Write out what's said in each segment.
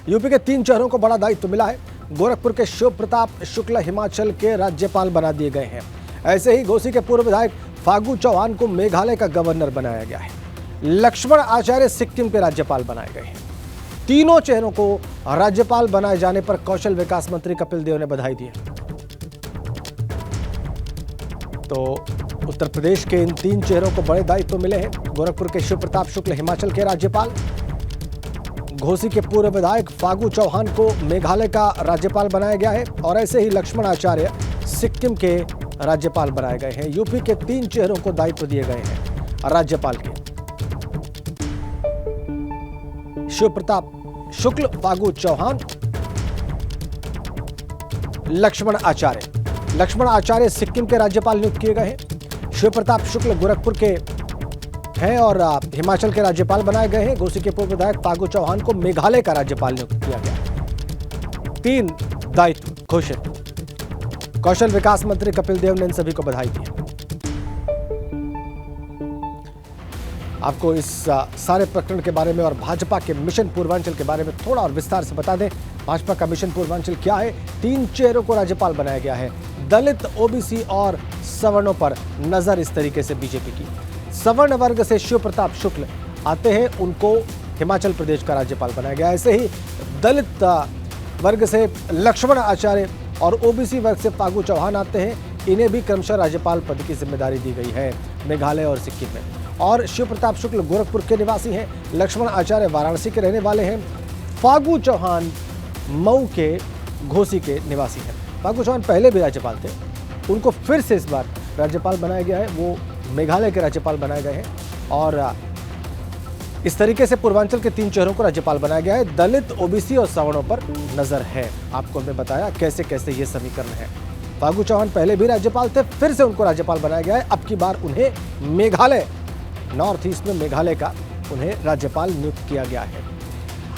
UP के 3 चेहरों को बड़ा दायित्व मिला है। गोरखपुर के शिव प्रताप शुक्ल हिमाचल के राज्यपाल बना दिए गए हैं। ऐसे ही घोसी के पूर्व विधायक फागू चौहान को मेघालय का गवर्नर बनाया गया है। लक्ष्मण आचार्य सिक्किम के राज्यपाल बनाए गए हैं। तीनों चेहरों को राज्यपाल बनाए जाने पर कौशल विकास मंत्री कपिल देव ने बधाई दी है। तो उत्तर प्रदेश के इन 3 चेहरों को बड़े दायित्व मिले हैं। गोरखपुर के शिव प्रताप शुक्ल हिमाचल के राज्यपाल, घोसी के पूर्व विधायक फागू चौहान को मेघालय का राज्यपाल बनाया गया है और ऐसे ही लक्ष्मण आचार्य सिक्किम के राज्यपाल बनाए गए हैं। यूपी के 3 चेहरों को दायित्व दिए गए हैं राज्यपाल के। शिव प्रताप शुक्ल, फागू चौहान, लक्ष्मण आचार्य सिक्किम के राज्यपाल नियुक्त किए गए हैं। शिव प्रताप शुक्ल गोरखपुर के हैं और हिमाचल के राज्यपाल बनाए गए हैं। घोसी के पूर्व विधायक फागू चौहान को मेघालय का राज्यपाल नियुक्त किया गया। 3 दायित्व घोषित। कौशल विकास मंत्री कपिल देव ने इन सभी को बधाई दी। आपको इस सारे प्रकरण के बारे में और भाजपा के मिशन पूर्वांचल के बारे में थोड़ा और विस्तार से बता दें। भाजपा का मिशन पूर्वांचल क्या है? 3 चेहरों को राज्यपाल बनाया गया है। दलित, ओबीसी और सवर्णों पर नजर इस तरीके से बीजेपी की। सवर्ण वर्ग से शिव प्रताप शुक्ल आते हैं, उनको हिमाचल प्रदेश का राज्यपाल बनाया गया। ऐसे ही दलित वर्ग से लक्ष्मण आचार्य और ओबीसी वर्ग से फागू चौहान आते हैं, इन्हें भी क्रमशः राज्यपाल पद की जिम्मेदारी दी गई है मेघालय और सिक्किम में। और शिव प्रताप शुक्ल गोरखपुर के निवासी हैं, लक्ष्मण आचार्य वाराणसी के रहने वाले हैं, फागू चौहान मऊ के घोसी के निवासी हैं। फागू चौहान पहले भी राज्यपाल थे, उनको फिर से इस बार राज्यपाल बनाया गया है। वो मेघालय के राज्यपाल बनाए गए हैं और इस तरीके से पूर्वांचल के 3 चेहरों को राज्यपाल बनाया गया है। दलित, ओबीसी और सवर्णों पर नजर है। आपको हमने बताया कैसे कैसे ये समीकरण है। फागू चौहान पहले भी राज्यपाल थे, फिर से उनको राज्यपाल बनाया गया है। अब की बार उन्हें मेघालय, नॉर्थ ईस्ट में मेघालय का उन्हें राज्यपाल नियुक्त किया गया है।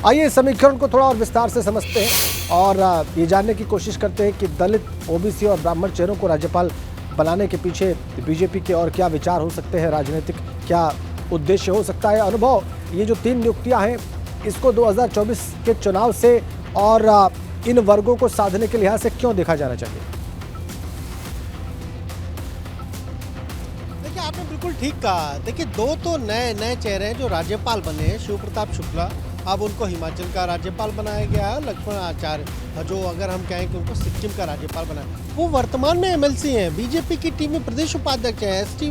आइए इस समीकरण को थोड़ा और विस्तार से समझते हैं और ये जानने की कोशिश करते हैं कि दलित, ओबीसी और ब्राह्मण चेहरों को राज्यपाल बनाने के पीछे बीजेपी के और क्या विचार हो सकते हैं, राजनीतिक क्या उद्देश्य हो सकता है। अनुभव, ये जो 3 नियुक्तियां हैं, इसको 2024 के चुनाव से और इन वर्गों को साधने के लिहाज से क्यों देखा जाना चाहिए? देखिए, आपने बिल्कुल ठीक कहा। देखिए, 2 तो नए चेहरे हैं जो राज्यपाल बने हैं। शिव प्रताप शुक्ला, अब उनको हिमाचल का राज्यपाल बनाया गया है। लक्ष्मण आचार्य, जो अगर हम कहें कि उनको सिक्किम का राज्यपाल बनाया, वो वर्तमान में एमएलसी हैं, बीजेपी की टीम में प्रदेश उपाध्यक्ष हैं, एसटी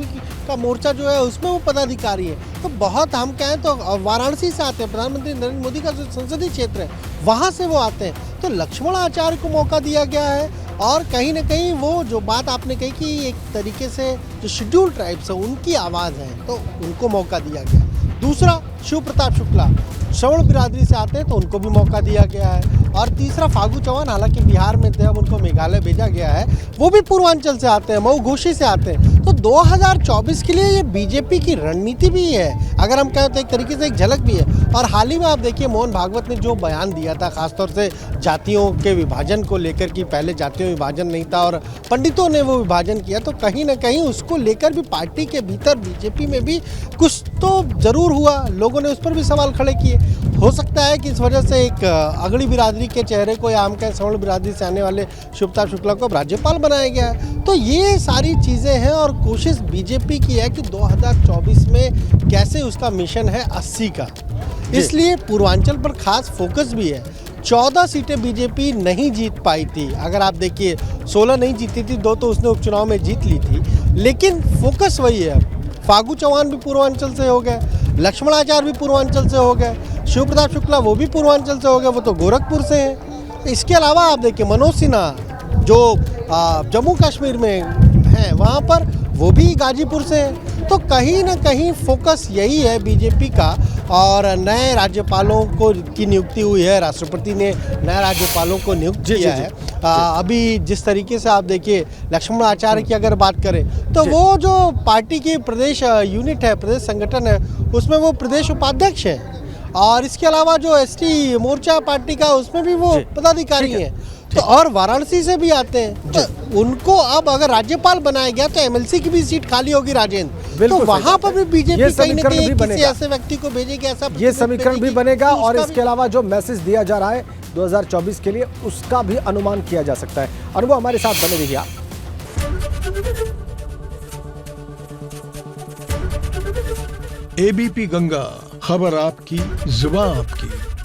का मोर्चा जो है उसमें वो पदाधिकारी हैं। तो बहुत हम कहें तो वाराणसी से आते हैं, प्रधानमंत्री नरेंद्र मोदी का जो संसदीय क्षेत्र है वहाँ से वो आते हैं। तो लक्ष्मण आचार्य को मौका दिया गया है और कहीं ना कहीं वो जो बात आपने कही कि एक तरीके से जो शेड्यूल ट्राइब्स है उनकी आवाज़ है, तो उनको मौका दिया गया। दूसरा, शिव प्रताप शुक्ला श्रवण बिरादरी से आते हैं, तो उनको भी मौका दिया गया है। और तीसरा, फागू चौहान, हालांकि बिहार में थे, अब उनको मेघालय भेजा गया है, वो भी पूर्वांचल से आते हैं, मऊ घोसी से आते हैं। तो 2024 के लिए ये बीजेपी की रणनीति भी है, अगर हम कहें तो एक तरीके से एक झलक भी है। और हाल ही में आप देखिए, मोहन भागवत ने जो बयान दिया था, खासतौर से जातियों के विभाजन को लेकर, कि पहले जातियों विभाजन नहीं था और पंडितों ने वो विभाजन किया, तो कहीं ना कहीं उसको लेकर भी पार्टी के भीतर बीजेपी में भी कुछ तो जरूर हुआ। लोगों ने उस पर भी सवाल खड़े किए। हो सकता है कि इस वजह से एक अगड़ी बिरादरी के चेहरे को, या हम कहें सवर्ण बिरादरी से आने वाले शिव प्रताप शुक्ला को राज्यपाल बनाया गया है। तो ये सारी चीज़ें हैं और कोशिश बीजेपी की है कि 2024 में कैसे उसका मिशन है 80 का, इसलिए पूर्वांचल पर खास फोकस भी है। 14 सीटें बीजेपी नहीं जीत पाई थी, अगर आप देखिए 16 नहीं जीती थी, 2 तो उसने उपचुनाव में जीत ली थी, लेकिन फोकस वही है। फागू चौहान भी पूर्वांचल से हो गए, लक्ष्मण आचार्य भी पूर्वांचल से हो गए, शिव प्रताप शुक्ला वो भी पूर्वांचल से हो गए, वो तो गोरखपुर से हैं। इसके अलावा आप देखिए मनोज सिन्हा जो जम्मू कश्मीर में हैं, वहाँ पर वो भी गाजीपुर से हैं। तो कहीं ना कहीं फोकस यही है बीजेपी का। और नए राज्यपालों को की नियुक्ति हुई है, राष्ट्रपति ने नए राज्यपालों को नियुक्त किया है। अभी जिस तरीके से आप देखिए, लक्ष्मण आचार्य की अगर बात करें तो वो जो पार्टी की प्रदेश यूनिट है, प्रदेश संगठन है, उसमें वो प्रदेश उपाध्यक्ष है। और इसके अलावा जो एसटी मोर्चा पार्टी का, उसमें भी वो पदाधिकारी हैं। तो और वाराणसी से भी आते हैं, तो उनको अब अगर राज्यपाल बनाया गया तो एमएलसी की भी सीट खाली होगी राजेंद्र। बिल्कुल तो सही वहां बात पर है। भी बीजेपी ये कहीं ना समीकरण कहीं भी किसी बनेगा। ऐसे व्यक्ति को भेजेगी, ऐसा ये प्रतिनिधि समीकरण भी भेजेगी बनेगा कि और उसका इसके अलावा जो मैसेज दिया जा रहा है 2024 के लिए उसका भी अनुमान किया जा सकता है। और वो हमारे साथ बने रहिए आप। एबीपी गंगा, खबर आपकी, जुबान आपकी।